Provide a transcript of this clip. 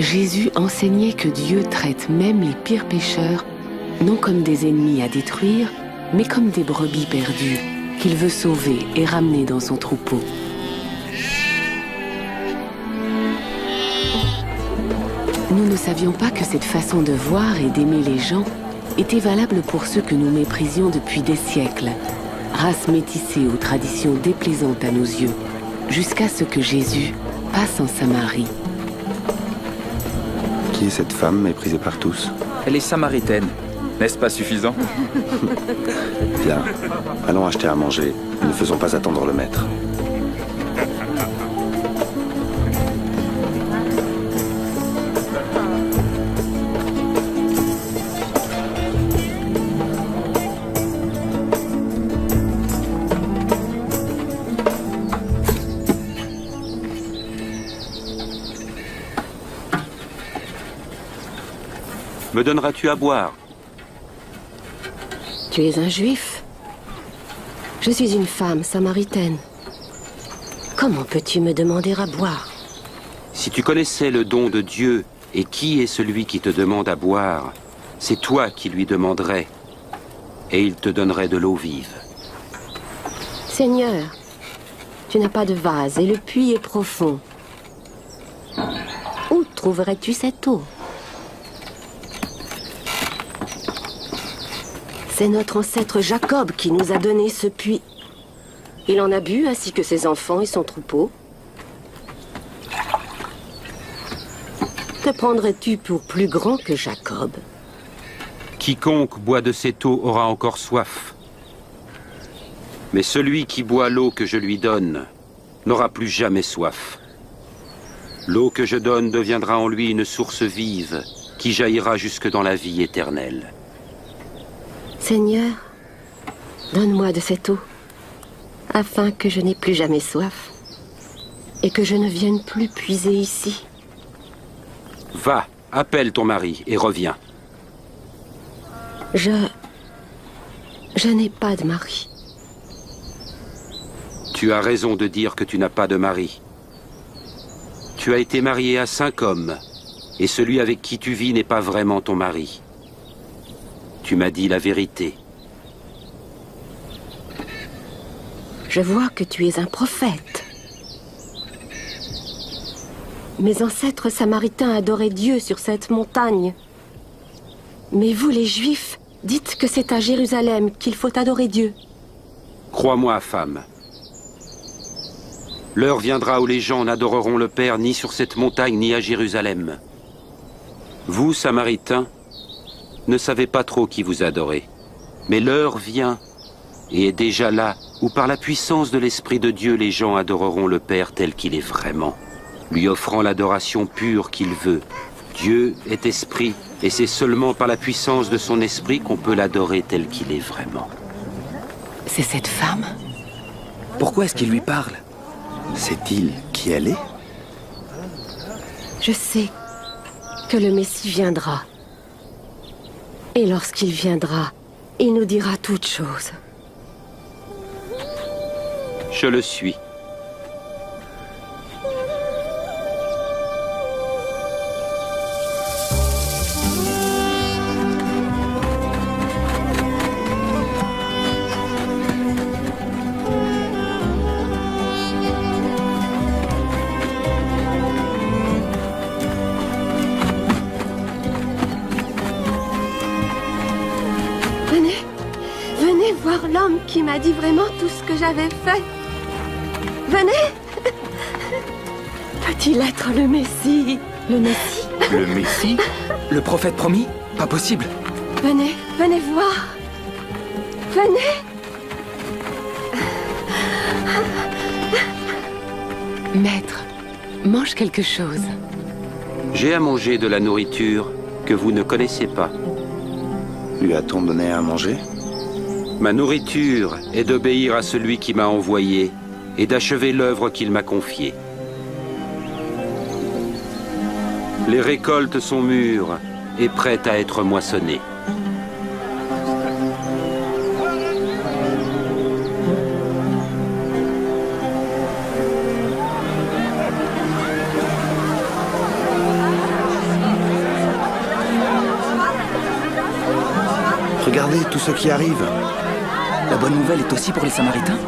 Jésus enseignait que Dieu traite même les pires pécheurs, non comme des ennemis à détruire, mais comme des brebis perdues, qu'il veut sauver et ramener dans son troupeau. Nous ne savions pas que cette façon de voir et d'aimer les gens était valable pour ceux que nous méprisions depuis des siècles, race métissée aux traditions déplaisantes à nos yeux, jusqu'à ce que Jésus passe en Samarie. Qui est cette femme méprisée par tous? Elle est samaritaine. N'est-ce pas suffisant? Bien, allons acheter à manger. Ne faisons pas attendre le maître. Me donneras-tu à boire? Tu es un juif? Je suis une femme samaritaine. Comment peux-tu me demander à boire? Si tu connaissais le don de Dieu et qui est celui qui te demande à boire, c'est toi qui lui demanderais, et il te donnerait de l'eau vive. Seigneur, tu n'as pas de vase et le puits est profond. Où trouverais-tu cette eau? C'est notre ancêtre Jacob qui nous a donné ce puits. Il en a bu ainsi que ses enfants et son troupeau. Te prendrais-tu pour plus grand que Jacob? Quiconque boit de cette eau aura encore soif. Mais celui qui boit l'eau que je lui donne n'aura plus jamais soif. L'eau que je donne deviendra en lui une source vive qui jaillira jusque dans la vie éternelle. Seigneur, donne-moi de cette eau, afin que je n'ai plus jamais soif, et que je ne vienne plus puiser ici. Va, appelle ton mari et reviens. Je n'ai pas de mari. Tu as raison de dire que tu n'as pas de mari. Tu as été marié à 5 hommes, et celui avec qui tu vis n'est pas vraiment ton mari. Tu m'as dit la vérité. Je vois que tu es un prophète. Mes ancêtres samaritains adoraient Dieu sur cette montagne. Mais vous, les Juifs, dites que c'est à Jérusalem qu'il faut adorer Dieu. Crois-moi, femme. L'heure viendra où les gens n'adoreront le Père ni sur cette montagne ni à Jérusalem. Vous, Samaritains, ne savez pas trop qui vous adorez. Mais l'heure vient, et est déjà là, où par la puissance de l'Esprit de Dieu, les gens adoreront le Père tel qu'il est vraiment, lui offrant l'adoration pure qu'il veut. Dieu est esprit, et c'est seulement par la puissance de son esprit qu'on peut l'adorer tel qu'il est vraiment. C'est cette femme? Pourquoi est-ce qu'il lui parle? Sait-il qui elle est? Je sais que le Messie viendra. Et lorsqu'il viendra, il nous dira toutes choses. Je le suis. Venez voir l'homme qui m'a dit vraiment tout ce que j'avais fait. Venez! Peut-il être le Messie? Le Messie? Le Messie? Le prophète promis? Pas possible. Venez, venez voir. Venez! Maître, mange quelque chose. J'ai à manger de la nourriture que vous ne connaissez pas. Lui a-t-on donné à manger? Ma nourriture est d'obéir à celui qui m'a envoyé et d'achever l'œuvre qu'il m'a confiée. Les récoltes sont mûres et prêtes à être moissonnées. Regardez tous ceux qui arrivent. La bonne nouvelle est aussi pour les Samaritains?